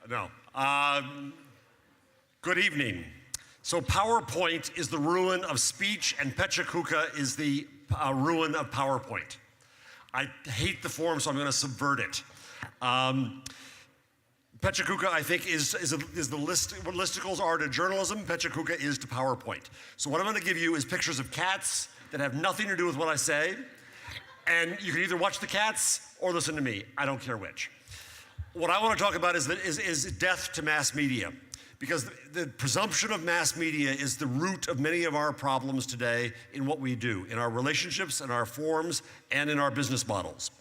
No. Good evening. So PowerPoint is the ruin of speech, and Pechakucha is the ruin of PowerPoint. I hate the form, so I'm going to subvert it. Pechakucha, I think, is the list. What listicles are to journalism, Pechakucha is to PowerPoint. So what I'm going to give you is pictures of cats that have nothing to do with what I say, and you can either watch the cats or listen to me. I don't care which. What I want to talk about is death to mass media, because the presumption of mass media is the root of many of our problems today in what we do, in our relationships, in our forms, and in our business models.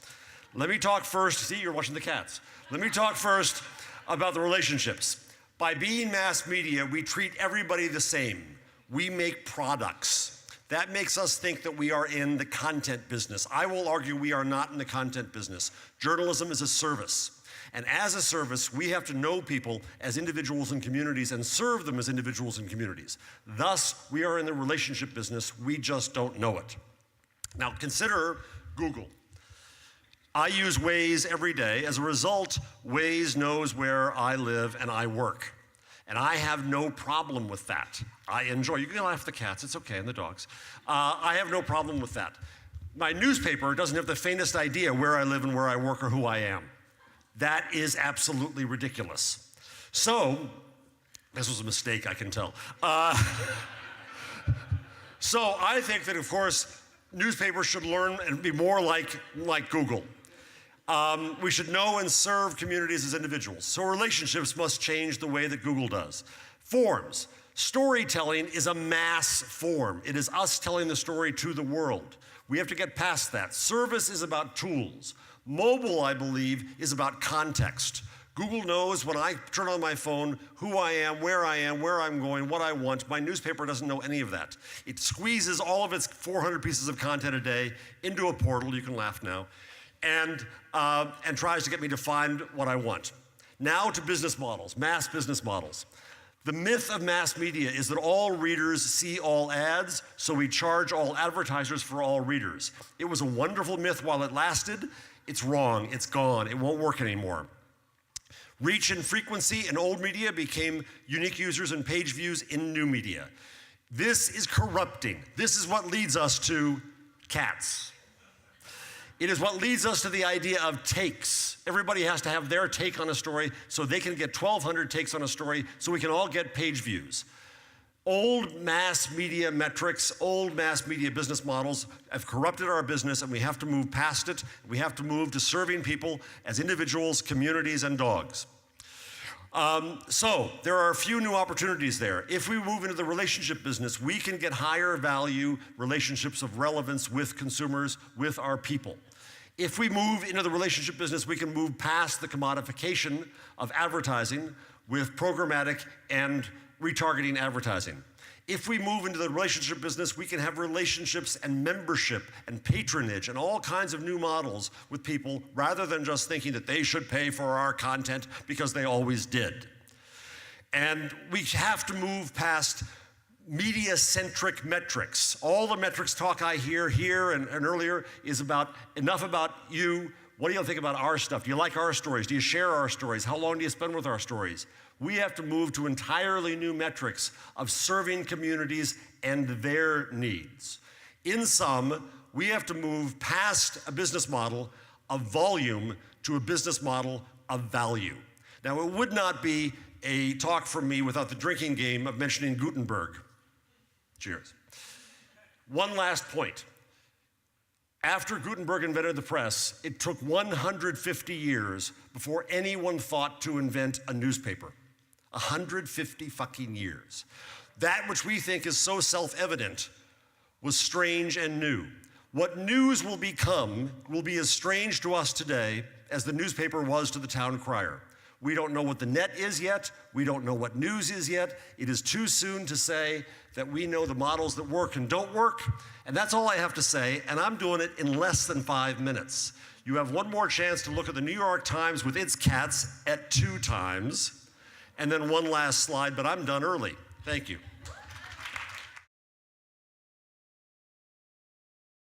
Let me talk first. See, you're watching the cats. Let me talk first about the relationships. By being mass media, we treat everybody the same. We make products. That makes us think that we are in the content business. I will argue we are not in the content business. Journalism is a service. And as a service, we have to know people as individuals and communities and serve them as individuals and communities. Thus, we are in the relationship business. We just don't know it. Now, consider Google. I use Waze every day. As a result, Waze knows where I live and I work. And I have no problem with that. I enjoy, you can laugh at the cats, it's okay, and the dogs. I have no problem with that. My newspaper doesn't have the faintest idea where I live and where I work or who I am. That is absolutely ridiculous. So, this was a mistake, I can tell. So I think that, of course, newspapers should learn and be more like Google. We should know and serve communities as individuals. So relationships must change the way that Google does. Forms. Storytelling is a mass form. It is us telling the story to the world. We have to get past that. Service is about tools. Mobile, I believe, is about context. Google knows when I turn on my phone who I am, where I'm going, what I want. My newspaper doesn't know any of that. It squeezes all of its 400 pieces of content a day into a portal, you can laugh now, and tries to get me to find what I want. Now to business models, mass business models. The myth of mass media is that all readers see all ads, so we charge all advertisers for all readers. It was a wonderful myth while it lasted. It's wrong, it's gone, it won't work anymore. Reach and frequency in old media became unique users and page views in new media. This is corrupting. This is what leads us to cats. It is what leads us to the idea of takes. Everybody has to have their take on a story so they can get 1,200 takes on a story so we can all get page views. Old mass media metrics, old mass media business models have corrupted our business, and we have to move past it. We have to move to serving people as individuals, communities, and dogs. So there are a few new opportunities there. If we move into the relationship business, we can get higher value relationships of relevance with consumers, with our people. If we move into the relationship business, we can move past the commodification of advertising with programmatic and retargeting advertising. If we move into the relationship business, we can have relationships and membership and patronage and all kinds of new models with people rather than just thinking that they should pay for our content because they always did. And we have to move past media-centric metrics. All the metrics talk I hear here and earlier is about enough about you. What do you think about our stuff? Do you like our stories? Do you share our stories? How long do you spend with our stories? We have to move to entirely new metrics of serving communities and their needs. In sum, we have to move past a business model of volume to a business model of value. Now, it would not be a talk from me without the drinking game of mentioning Gutenberg. Cheers. One last point. After Gutenberg invented the press, it took 150 years before anyone thought to invent a newspaper. 150 fucking years. That which we think is so self-evident was strange and new. What news will become will be as strange to us today as the newspaper was to the town crier. We don't know what the net is yet. We don't know what news is yet. It is too soon to say that we know the models that work and don't work. And that's all I have to say, and I'm doing it in less than 5 minutes. You have one more chance to look at the New York Times with its cats at 2 times, and then one last slide, but I'm done early. Thank you.